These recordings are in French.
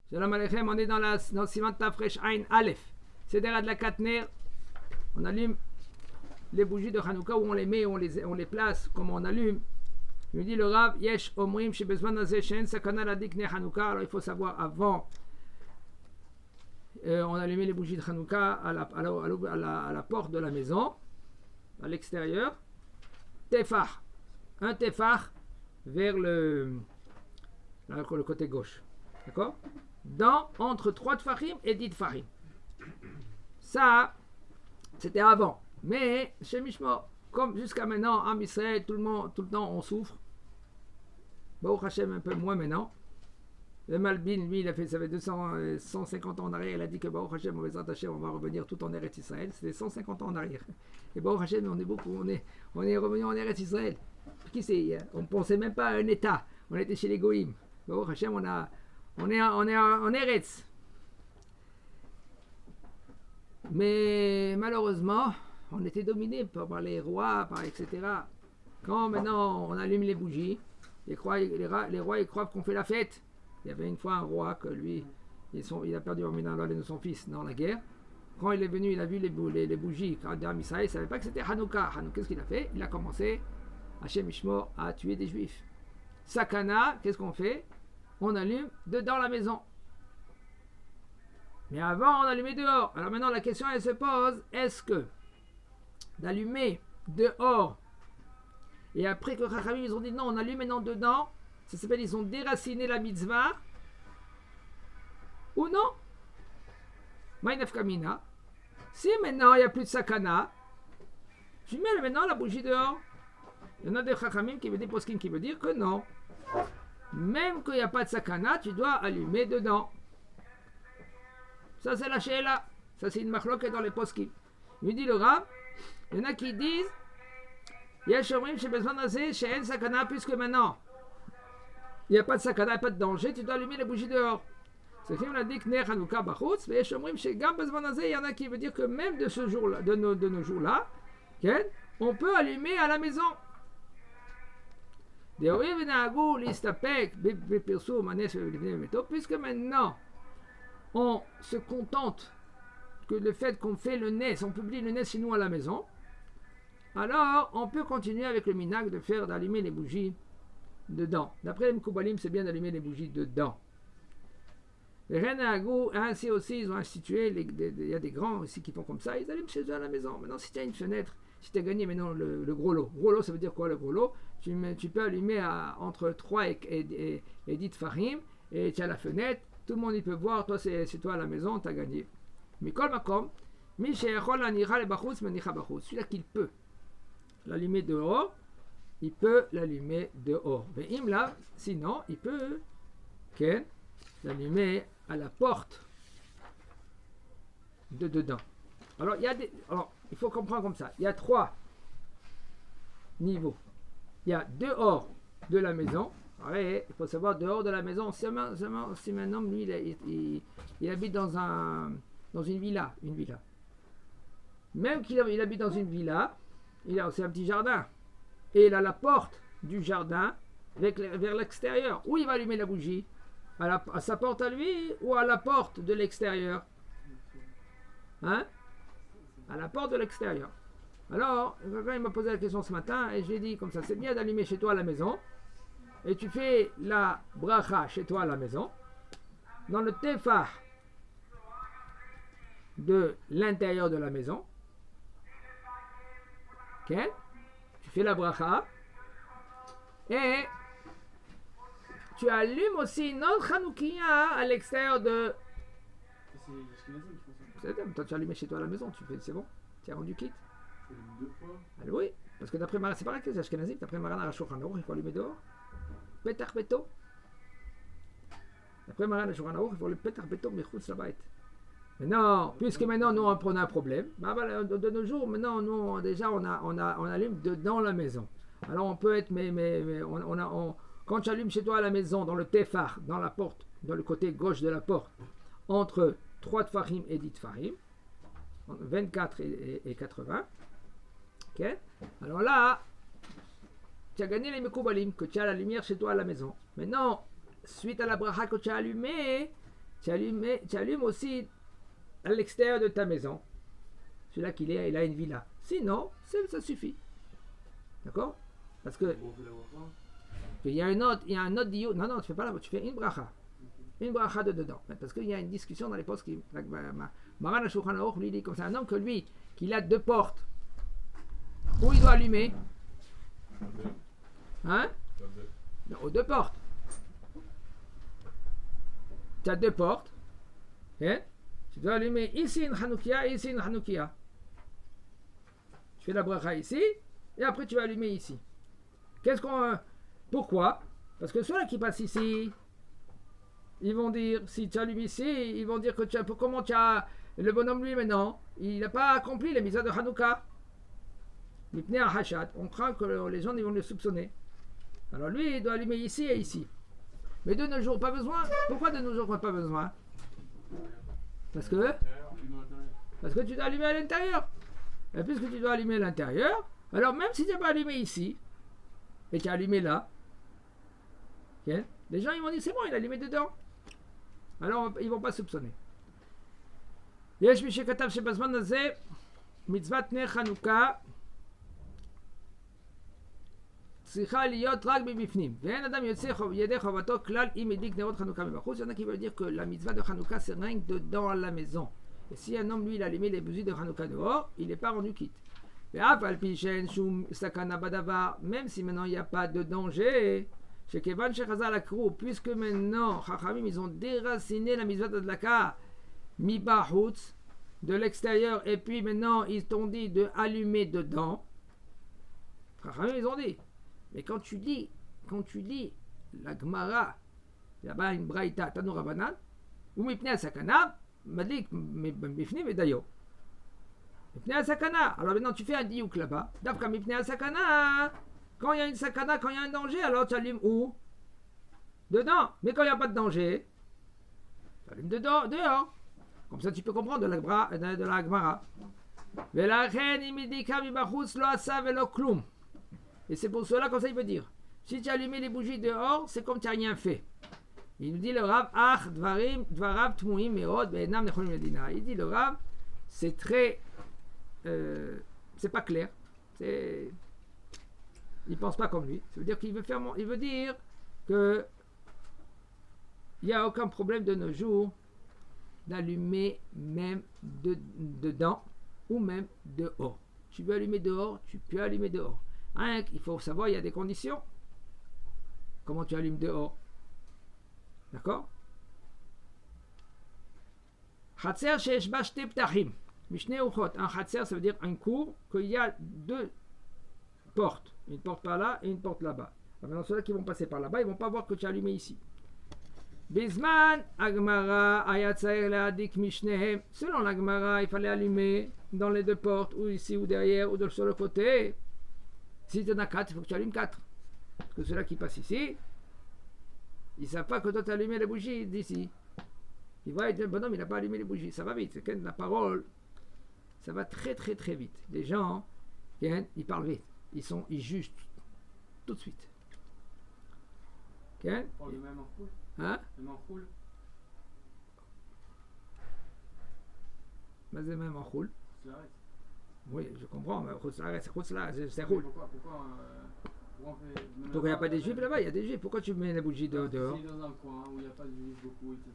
Shalom Aleichem, on est dans le Siman Tafresh Ain Aleph. C'est derrière de la Katner. On allume les bougies de Hanouka où on les met, on les place, comme on allume. Il me dit le Rav, Yesh Omrim, j'ai besoin d'un Zéchen, Sakana la Dikne Hanouka. Alors il faut savoir avant, on allumait les bougies de Hanouka à la porte de la maison, à l'extérieur. Tefar, un Tefar vers le côté gauche. D'accord? Entre 3 Tfahim et 10 Tfahim. Ça, c'était avant. Mais chez Mishmor, comme jusqu'à maintenant, en Israël, tout le temps, on souffre. Baruch Hashem, un peu moins maintenant. Le Malbin, lui, ça fait 150 ans en arrière. Il a dit que Baruch Hashem, on va revenir tout en Eretz Israël. C'était 150 ans en arrière. Et Baruch Hashem, on est revenu en Eretz Israël. Qui c'est? On ne pensait même pas à un État. On était chez les Goïm. Baruch Hashem, on est en Eretz. Mais malheureusement, on était dominé par les rois, etc. Quand maintenant on allume les bougies, les rois ils croient qu'on fait la fête. Il y avait une fois un roi que lui, il a perdu Aminallah et son fils dans la guerre. Quand il est venu, il a vu les bougies d'Am Israël, il ne savait pas que c'était Hanouka. Qu'est-ce qu'il a fait? Il a commencé, Hachem Ishmor, à tuer des juifs. Sakana, qu'est-ce qu'on fait? On allume dedans la maison. Mais avant, on allumait dehors. Alors maintenant, la question, elle se pose, est-ce que d'allumer dehors, et après que Chachamim, ils ont dit non, on allume maintenant dedans, ça s'appelle, ils ont déraciné la mitzvah, ou non? Maïnef Kamina. Si maintenant, il n'y a plus de sakana, tu mets maintenant la bougie dehors. Il y en a des Chachamim qui veut des poskim qui veut dire que non. Même qu'il n'y a pas de sakana, tu dois allumer dedans. Ça, c'est la she'ela. Ça, c'est une machloket dans les poskim. Il dit le Rav, il y en a qui disent Yesh Omrim, j'ai besoin d'assez, she'en sakana, puisque maintenant, il n'y a pas de sakana, il n'y a pas de danger, tu dois allumer les bougies dehors. C'est qu'on a dit que Ner Hanouka Bachutz, mais Yesh Omrim, chez Gam besoin d'assez, il y en a qui veut dire que même de ce jour-là, de nos jours-là, on peut allumer à la maison. Puisque maintenant on se contente que le fait qu'on fait le nes, on publie le nes chez nous à la maison, alors on peut continuer avec le minag d'allumer les bougies dedans. D'après les Mekoubalim, c'est bien d'allumer les bougies dedans. Les reines à Agou, ainsi aussi, ils ont institué, il y a des grands ici qui font comme ça, ils allument chez eux à la maison. Maintenant, si tu as une fenêtre, si tu as gagné maintenant le gros lot. Gros lot, ça veut dire quoi le gros lot? Tu peux allumer entre 3 et 10 farim, et tu as la fenêtre, tout le monde y peut voir, toi c'est toi à la maison, tu as gagné. Mikol Makom, celui-là qu'il peut l'allumer dehors, il peut l'allumer dehors. Mais là, sinon, il peut l'allumer à la porte de dedans. Alors, il faut comprendre comme ça. Il y a 3 niveaux. Il y a dehors de la maison. Il faut savoir dehors de la maison. Si maintenant, lui, il habite dans une villa. Même qu'il habite dans une villa, il a aussi un petit jardin. Et il a la porte du jardin vers l'extérieur. Où il va allumer la bougie? À sa porte à lui ou à la porte de l'extérieur? À la porte de l'extérieur. Alors, quelqu'un il m'a posé la question ce matin et je lui ai dit comme ça, c'est bien d'allumer chez toi à la maison et tu fais la bracha chez toi à la maison dans le tefar de l'intérieur de la maison. Tu fais la bracha et tu allumes aussi une autre chanoukia à l'extérieur de... Toi, tu as allumé chez toi à la maison, c'est bon? Tu as rendu quitte? Deux fois? Alors, oui, parce que d'après Maran, c'est pareil que les Ashkenazim, d'après Maran Shulchan Aruch, il faut allumer dehors. Petar Beto. D'après Maran Shulchan Aruch, il faut le Petar Beto, Mechutz Labayit. Mais non, puisque maintenant, nous, on a un problème, de nos jours, maintenant, nous, déjà, on allume dans la maison. Alors, on peut être, quand tu allumes chez toi à la maison, dans le tefar, dans la porte, dans le côté gauche de la porte, entre 3 tfarim et 10 tfarim, 24 et 80. Alors là, tu as gagné les mekoubalim, que tu as la lumière chez toi à la maison. Maintenant, suite à la bracha que tu as allumée, tu allumes aussi à l'extérieur de ta maison. Celui-là il a une villa. Sinon, ça suffit. D'accord? Parce que il y a un autre diou. Non, tu fais pas là, tu fais une bracha. Une bracha de dedans. Parce qu'il y a une discussion dans les postes qui. Maran Shulchan Aruch lui dit comme ça, un homme que lui, qu'il a 2 portes, où il doit allumer? Hein? Non, aux 2 portes. Tu as 2 portes. Hein? Tu dois allumer ici une Hanoukia et ici une Hanoukia. Tu fais la bracha ici, et après tu vas allumer ici. Pourquoi? Parce que ceux-là qui passent ici, ils vont dire, si tu allumes ici, ils vont dire que comment tu as. Le bonhomme lui maintenant, il n'a pas accompli les mitzvahs de Hanouka. Mipnei Hachat, on craint que les gens ils vont le soupçonner. Alors lui, il doit allumer ici et ici. Mais de nos jours, pas besoin. Pourquoi de nos jours, pas besoin? Parce que tu dois allumer à l'intérieur. Et puisque tu dois allumer à l'intérieur, alors même si tu n'as pas allumé ici, et tu as allumé là, okay, les gens ils vont dire c'est bon, il a allumé dedans. Alors ils ne vont pas soupçonner. יש מי שכתב שבזמן הזה מצוות נר חנוכה צריכה להיות רק מבפנים ואין אדם יוצא ידי חובתו כלל אם הדליק נרות חנוכה מבחוץ. Il y en a qui veulent dire que la mitzvah de Hanouka c'est rien que dedans à la maison. Et si un homme lui il a allumé les bougies de Hanouka dehors, il n'est pas rendu quitte. ואף על פי שאין שום סכנה בדבר, même si maintenant il n'y a pas de danger, שכיוון שחז"ל עקרו, puisque maintenant חכמים ils ont déraciné la mitzvah de Hadlaka mi bahutz, de l'extérieur, et puis maintenant ils t'ont dit de allumer dedans. Ils ont dit. Mais quand tu dis la Gemara, là-bas une braïta Tanu Rabanan, ou mipnei sakana, madlik mifnim et dayo. Mipnei sakana. Alors maintenant tu fais un diouk là-bas. D'après mipnei sakana, quand il y a une sakana, quand il y a un danger, alors tu allumes où? Dedans. Mais quand il n'y a pas de danger, tu allumes dehors. Comme ça, tu peux comprendre de la Gemara. Et c'est pour cela, comme ça, il veut dire. Si tu as allumé les bougies dehors, c'est comme tu n'as rien fait. Il nous dit le Rav, il dit le Rav, c'est très. C'est pas clair. Il ne pense pas comme lui. Ça veut dire qu'il veut dire que il n'y a aucun problème de nos jours d'allumer même dedans ou même dehors. Tu veux allumer dehors, tu peux allumer dehors. Hein, il faut savoir, il y a des conditions. Comment tu allumes dehors? D'accord? Chatser sheyesh ba shte ptachim. Mishne uchot. Un chatser, ça veut dire un cour qu'il y a 2 portes. Une porte par là et une porte là-bas. Maintenant, ceux-là qui vont passer par là-bas, ils ne vont pas voir que tu as allumé ici. Bizman, Agmara, Ayatsair, Leadik, Mishnehem. Selon l'Agmara, il fallait allumer dans les 2 portes, ou ici, ou derrière, ou sur le côté. Si tu en as 4, il faut que tu allumes 4. Parce que ceux-là qui passent ici, ils ne savent pas que toi tu as allumé les bougies d'ici. Ils voient que le bonhomme, il n'a pas allumé les bougies. Ça va vite. C'est quand la parole, ça va très très très vite. Les gens, ils parlent vite. Ils jugent tout de suite. Okay? Oh, le même en foule. Hein? Même en foule. Mais c'est même en roule. C'est arrête. Oui, je comprends, mais c'est roule. Pourquoi on fait. Donc il n'y a pas des juifs là-bas, il y a des juifs. Pourquoi tu mets les bougies dehors? Si dans un coin où il n'y a pas de juifs beaucoup, etc.,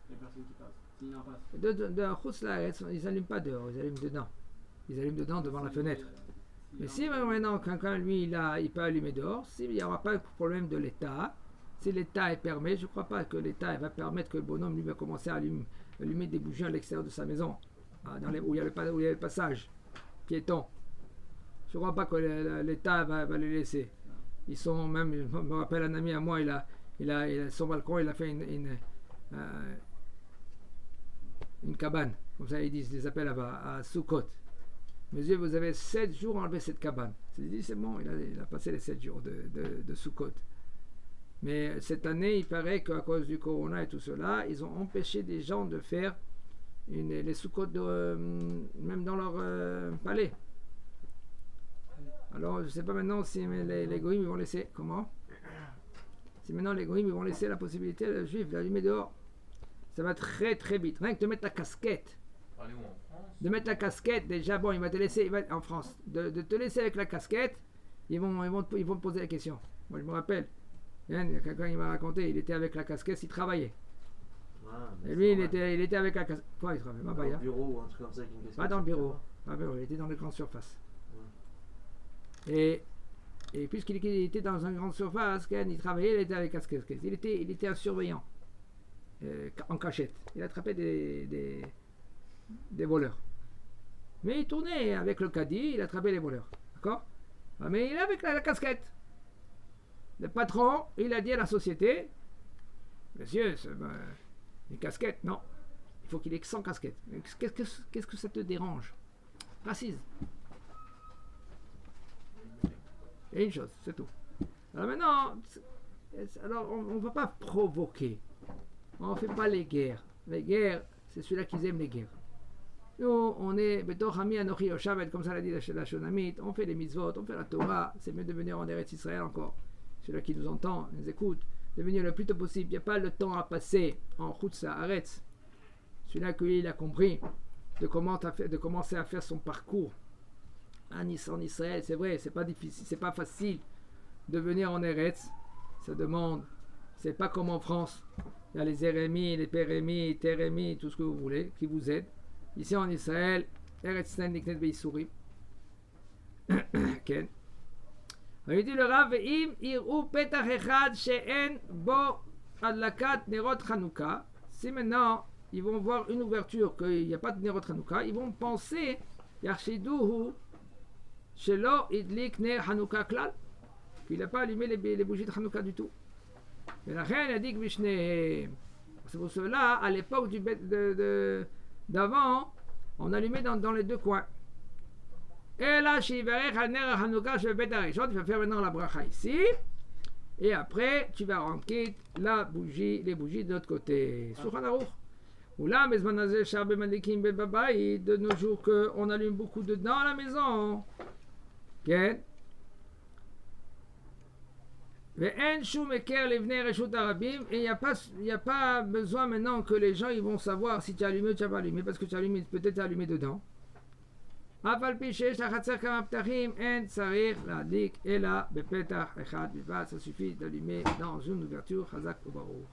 il n'y a personne qui passe. S'il en passe. Ils n'allument pas dehors, ils allument dedans. Ils allument dedans devant la fenêtre. Mais si maintenant quelqu'un, lui, il peut allumer dehors, il n'y aura pas de problème de l'État. Si l'État permet, je ne crois pas que l'État va permettre que le bonhomme lui va commencer à allumer des bougies à l'extérieur de sa maison, où il y a le passage piéton. Je ne crois pas que l'État va les laisser. Ils sont même, je me rappelle un ami à moi, il a son balcon, il a fait une cabane, comme ça ils disent, ils les appellent là-bas, à Sukkot. Monsieur, vous avez 7 jours à enlever cette cabane. Il dit, c'est bon, il a passé les 7 jours de Sukkot. Mais cette année, il paraît qu'à cause du corona et tout cela, ils ont empêché des gens de faire les Sukkot même dans leur palais. Alors, je ne sais pas maintenant si les goïms vont laisser. Comment? Si maintenant les goïms vont laisser la possibilité aux juifs d'allumer dehors. Ça va très très vite. Rien que de mettre la casquette. Parlez où en France? De mettre la casquette, déjà, bon, il va te laisser, en France, de te laisser avec la casquette, ils vont te poser la question. Moi, je me rappelle, hein, il y a quelqu'un qui m'a raconté, il était avec la casquette, il travaillait. Ah, Et lui, il était avec la casquette. Quoi, il travaillait? dans Pas, le bureau ou un truc comme ça avec une casquette. pas dans le ça bureau. va. Pas bureau, il était dans les grandes surfaces. Et puisqu'il était dans une grande surface, quand il travaillait, il était avec la casquette. Il était un surveillant, en cachette. Il attrapait des voleurs. Mais il tournait avec le caddie, il attrapait les voleurs. D'accord? Mais il est avec la casquette. Le patron, il a dit à la société, monsieur, une casquette, non. Il faut qu'il ait sans casquette. Qu'est-ce que ça te dérange? Racisme. Et une chose, c'est tout. Alors maintenant, on ne va pas provoquer. On ne fait pas les guerres. Les guerres, c'est celui-là qui aime les guerres. Nous, on est, comme ça l'a dit la Shonamite, on fait les mitzvot, on fait la Torah, c'est mieux de venir en Eretz Israël encore. Celui-là qui nous entend, nous écoute, de venir le plus tôt possible. Il n'y a pas le temps à passer en Chutz Haaretz. Celui-là qu'il a compris de commencer à faire son parcours en Israël, c'est vrai, c'est pas difficile, c'est pas facile de venir en Eretz. Ça demande, c'est pas comme en France. Il y a les Érémis, les Pérémis, Térémis, tout ce que vous voulez, qui vous aident. Ici en Israël, Eretz Israël Niknet Beisourim. Ken. Il dit le Rav, Im Iru Petach Echad She'en Bo Adlakat Nerot Chanukah. Si maintenant ils vont voir une ouverture qu'il n'y a pas de Nerot Chanukah, ils vont penser Yarshiduhu Shelo Idlik Ner Chanukah Klal, qu'il n'a pas allumé les bougies de Chanukah du tout. Mais la reine a dit que c'est pour cela, à l'époque d'avant, on allumait dans les deux coins. Et là, tu vas faire maintenant la bracha ici. Et après, tu vas remplir les bougies de l'autre côté. Shulchan Aruch. Ou là, de nos jours, qu'on allume beaucoup dedans à la maison. Okay. Et il n'y a pas besoin maintenant que les gens ils vont savoir si tu as allumé ou tu n'as pas allumé, parce que tu as allumé, peut-être tu as allumé dedans. Ça suffit d'allumer dans une ouverture. Chazak ou Baruch.